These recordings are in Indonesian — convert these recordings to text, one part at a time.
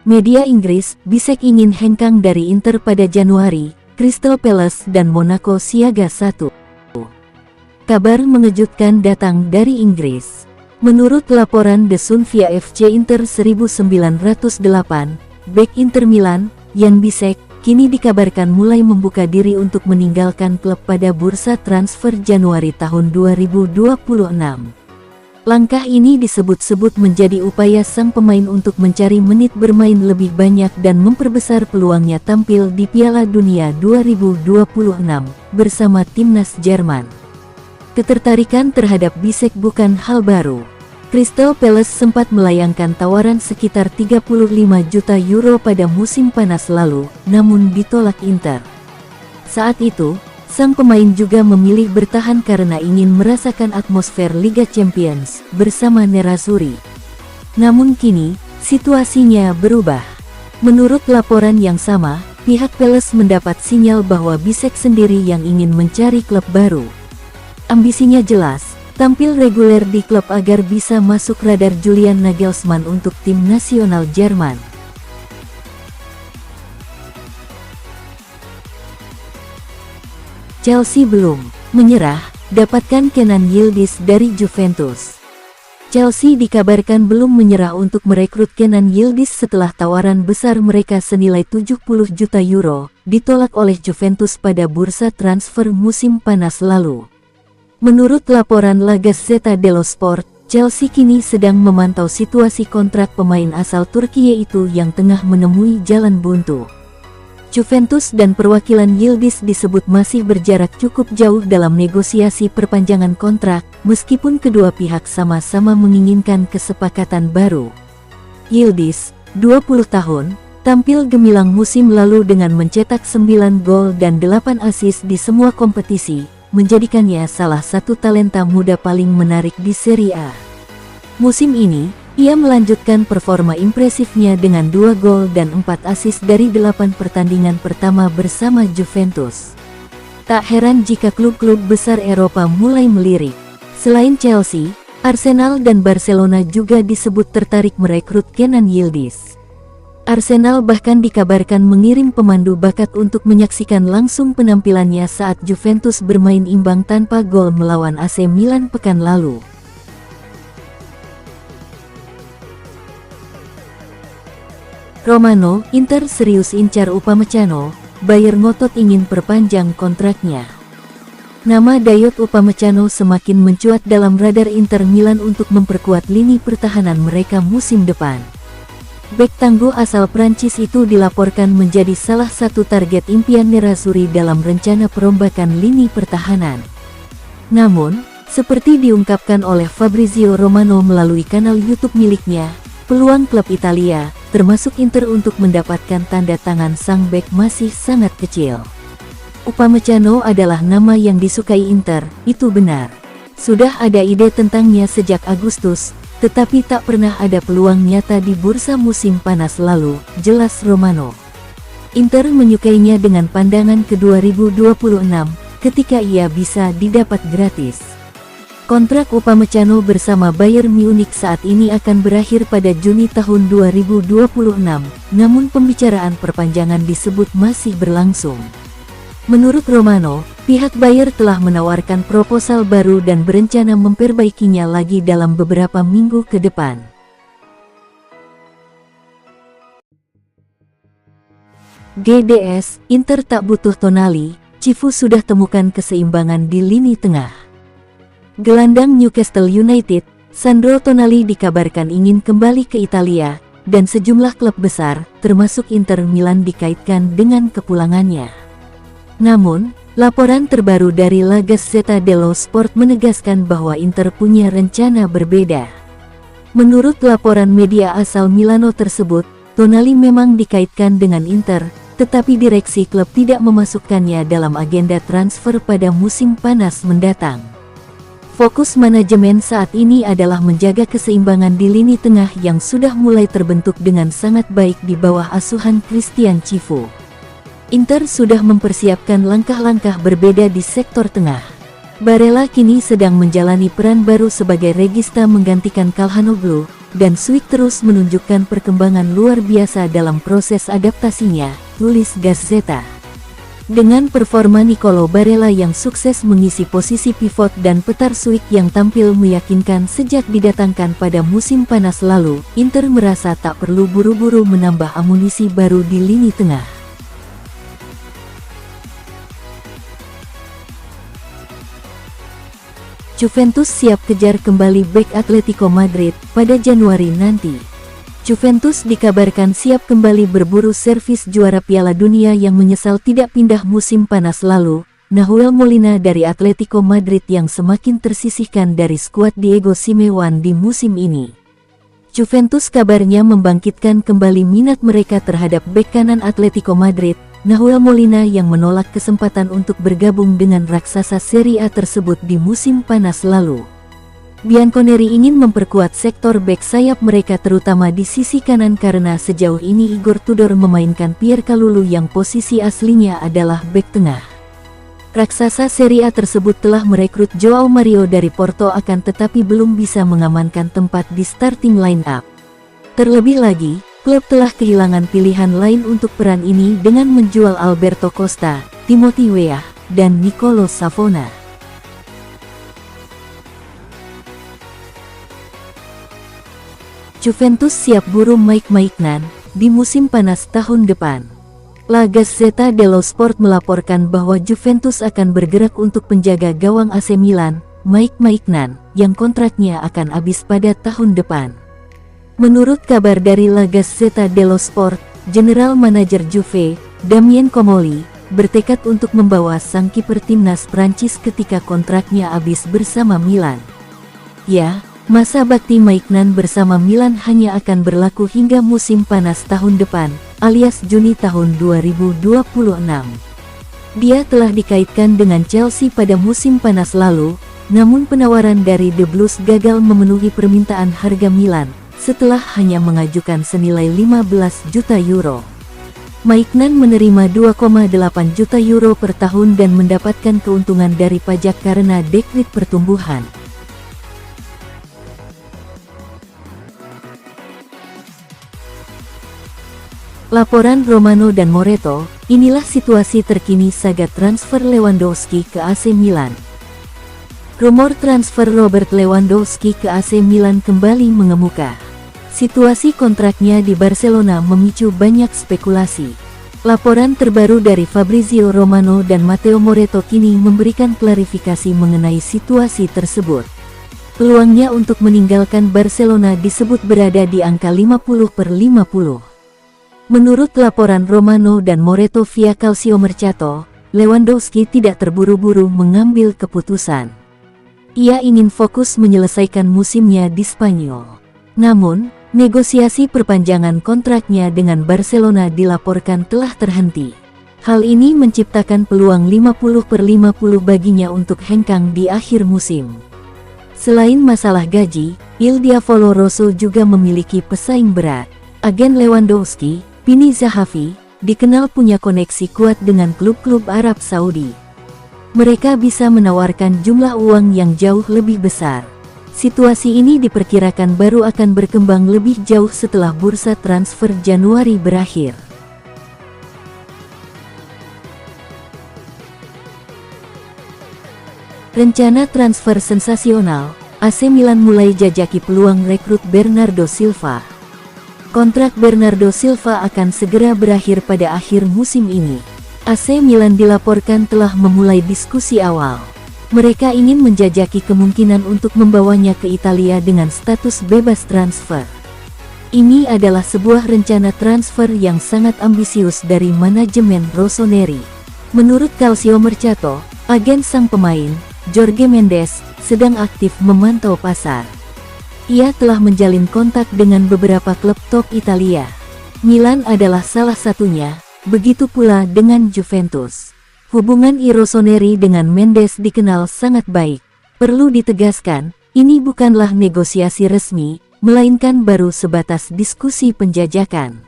Media Inggris, Bisek ingin hengkang dari Inter pada Januari, Crystal Palace dan Monaco siaga 1. Kabar mengejutkan datang dari Inggris. Menurut laporan The Sun via FC Inter 1908, bek Inter Milan, Jan Bisek, kini dikabarkan mulai membuka diri untuk meninggalkan klub pada bursa transfer Januari tahun 2026. Langkah ini disebut-sebut menjadi upaya sang pemain untuk mencari menit bermain lebih banyak dan memperbesar peluangnya tampil di Piala Dunia 2026 bersama timnas Jerman. Ketertarikan terhadap Bisek bukan hal baru. Crystal Palace sempat melayangkan tawaran sekitar 35 juta euro pada musim panas lalu, namun ditolak Inter. Saat itu, sang pemain juga memilih bertahan karena ingin merasakan atmosfer Liga Champions bersama Nerazzurri. Namun kini, situasinya berubah. Menurut laporan yang sama, pihak Palace mendapat sinyal bahwa Bisek sendiri yang ingin mencari klub baru. Ambisinya jelas, tampil reguler di klub agar bisa masuk radar Julian Nagelsmann untuk tim nasional Jerman. Chelsea belum menyerah, dapatkan Kenan Yildiz dari Juventus. Chelsea dikabarkan belum menyerah untuk merekrut Kenan Yildiz setelah tawaran besar mereka senilai 70 juta euro, ditolak oleh Juventus pada bursa transfer musim panas lalu. Menurut laporan La Gazzetta dello Sport, Chelsea kini sedang memantau situasi kontrak pemain asal Turki itu yang tengah menemui jalan buntu. Juventus dan perwakilan Yildiz disebut masih berjarak cukup jauh dalam negosiasi perpanjangan kontrak, meskipun kedua pihak sama-sama menginginkan kesepakatan baru. Yildiz, 20 tahun, tampil gemilang musim lalu dengan mencetak 9 gol dan 8 assist di semua kompetisi, menjadikannya salah satu talenta muda paling menarik di Serie A. Musim ini, ia melanjutkan performa impresifnya dengan 2 gol dan 4 assist dari 8 pertandingan pertama bersama Juventus. Tak heran jika klub-klub besar Eropa mulai melirik. Selain Chelsea, Arsenal dan Barcelona juga disebut tertarik merekrut Kenan Yildiz. Arsenal bahkan dikabarkan mengirim pemandu bakat untuk menyaksikan langsung penampilannya saat Juventus bermain imbang tanpa gol melawan AC Milan pekan lalu. Romano, Inter serius incar Upamecano, Bayern ngotot ingin perpanjang kontraknya. Nama Dayot Upamecano semakin mencuat dalam radar Inter Milan untuk memperkuat lini pertahanan mereka musim depan. Bek tangguh asal Prancis itu dilaporkan menjadi salah satu target impian Nerazzurri dalam rencana perombakan lini pertahanan. Namun, seperti diungkapkan oleh Fabrizio Romano melalui kanal YouTube miliknya, peluang klub Italia, termasuk Inter untuk mendapatkan tanda tangan sang bek masih sangat kecil. Upamecano adalah nama yang disukai Inter, itu benar. Sudah ada ide tentangnya sejak Agustus, tetapi tak pernah ada peluang nyata di bursa musim panas lalu, jelas Romano. Inter menyukainya dengan pandangan ke 2026, ketika ia bisa didapat gratis. Kontrak Upamecano bersama Bayern Munich saat ini akan berakhir pada Juni tahun 2026, namun pembicaraan perpanjangan disebut masih berlangsung. Menurut Romano, pihak Bayern telah menawarkan proposal baru dan berencana memperbaikinya lagi dalam beberapa minggu ke depan. GDS, Inter tak butuh Tonali, Cifu sudah temukan keseimbangan di lini tengah. Gelandang Newcastle United, Sandro Tonali dikabarkan ingin kembali ke Italia, dan sejumlah klub besar, termasuk Inter Milan dikaitkan dengan kepulangannya. Namun, laporan terbaru dari La Gazzetta dello Sport menegaskan bahwa Inter punya rencana berbeda. Menurut laporan media asal Milano tersebut, Tonali memang dikaitkan dengan Inter, tetapi direksi klub tidak memasukkannya dalam agenda transfer pada musim panas mendatang. Fokus manajemen saat ini adalah menjaga keseimbangan di lini tengah yang sudah mulai terbentuk dengan sangat baik di bawah asuhan Christian Cifu. Inter sudah mempersiapkan langkah-langkah berbeda di sektor tengah. Barella kini sedang menjalani peran baru sebagai regista menggantikan Calhanoglu, dan Suik terus menunjukkan perkembangan luar biasa dalam proses adaptasinya, tulis Gazzetta. Dengan performa Nicolo Barella yang sukses mengisi posisi pivot dan Petar Suik yang tampil meyakinkan sejak didatangkan pada musim panas lalu, Inter merasa tak perlu buru-buru menambah amunisi baru di lini tengah. Juventus siap kejar kembali bek Atletico Madrid pada Januari nanti. Juventus dikabarkan siap kembali berburu servis juara Piala Dunia yang menyesal tidak pindah musim panas lalu, Nahuel Molina dari Atletico Madrid yang semakin tersisihkan dari skuad Diego Simeone di musim ini. Juventus kabarnya membangkitkan kembali minat mereka terhadap bek kanan Atletico Madrid, Nahuel Molina yang menolak kesempatan untuk bergabung dengan raksasa Serie A tersebut di musim panas lalu. Bianconeri ingin memperkuat sektor bek sayap mereka terutama di sisi kanan karena sejauh ini Igor Tudor memainkan Pierre Kalulu yang posisi aslinya adalah bek tengah. Raksasa Serie A tersebut telah merekrut Joao Mario dari Porto akan tetapi belum bisa mengamankan tempat di starting line-up. Terlebih lagi, klub telah kehilangan pilihan lain untuk peran ini dengan menjual Alberto Costa, Timothy Weah, dan Nicolo Savona. Juventus siap buru Mike Maignan di musim panas tahun depan. La Gazzetta dello Sport melaporkan bahwa Juventus akan bergerak untuk penjaga gawang AC Milan, Mike Maignan, yang kontraknya akan habis pada tahun depan. Menurut kabar dari La Gazzetta dello Sport, General Manager Juve, Damien Comoli, bertekad untuk membawa sang kiper timnas Prancis ketika kontraknya habis bersama Milan. Ya, masa bakti Maignan bersama Milan hanya akan berlaku hingga musim panas tahun depan, alias Juni tahun 2026. Dia telah dikaitkan dengan Chelsea pada musim panas lalu, namun penawaran dari The Blues gagal memenuhi permintaan harga Milan, setelah hanya mengajukan senilai 15 juta euro. Maignan menerima 2,8 juta euro per tahun dan mendapatkan keuntungan dari pajak karena dekret pertumbuhan. Laporan Romano dan Moreto, inilah situasi terkini saga transfer Lewandowski ke AC Milan. Rumor transfer Robert Lewandowski ke AC Milan kembali mengemuka. Situasi kontraknya di Barcelona memicu banyak spekulasi. Laporan terbaru dari Fabrizio Romano dan Matteo Moreto kini memberikan klarifikasi mengenai situasi tersebut. Peluangnya untuk meninggalkan Barcelona disebut berada di angka 50/50. Menurut laporan Romano dan Moreto via Calciomercato, Lewandowski tidak terburu-buru mengambil keputusan. Ia ingin fokus menyelesaikan musimnya di Spanyol. Namun, negosiasi perpanjangan kontraknya dengan Barcelona dilaporkan telah terhenti. Hal ini menciptakan peluang 50/50 baginya untuk hengkang di akhir musim. Selain masalah gaji, Il Diavolo Rosso juga memiliki pesaing berat. Agen Lewandowski, Pini Zahavi, dikenal punya koneksi kuat dengan klub-klub Arab Saudi. Mereka bisa menawarkan jumlah uang yang jauh lebih besar. Situasi ini diperkirakan baru akan berkembang lebih jauh setelah bursa transfer Januari berakhir. Rencana transfer sensasional, AC Milan mulai jajaki peluang rekrut Bernardo Silva. Kontrak Bernardo Silva akan segera berakhir pada akhir musim ini. AC Milan dilaporkan telah memulai diskusi awal. Mereka ingin menjajaki kemungkinan untuk membawanya ke Italia dengan status bebas transfer. Ini adalah sebuah rencana transfer yang sangat ambisius dari manajemen Rossoneri. Menurut Calciomercato, agen sang pemain, Jorge Mendes, sedang aktif memantau pasar. Ia telah menjalin kontak dengan beberapa klub top Italia. Milan adalah salah satunya, begitu pula dengan Juventus. Hubungan Rossoneri dengan Mendes dikenal sangat baik. Perlu ditegaskan, ini bukanlah negosiasi resmi, melainkan baru sebatas diskusi penjajakan.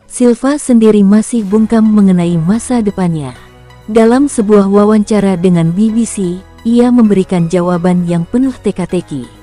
Silva sendiri masih bungkam mengenai masa depannya. Dalam sebuah wawancara dengan BBC, ia memberikan jawaban yang penuh teka-teki.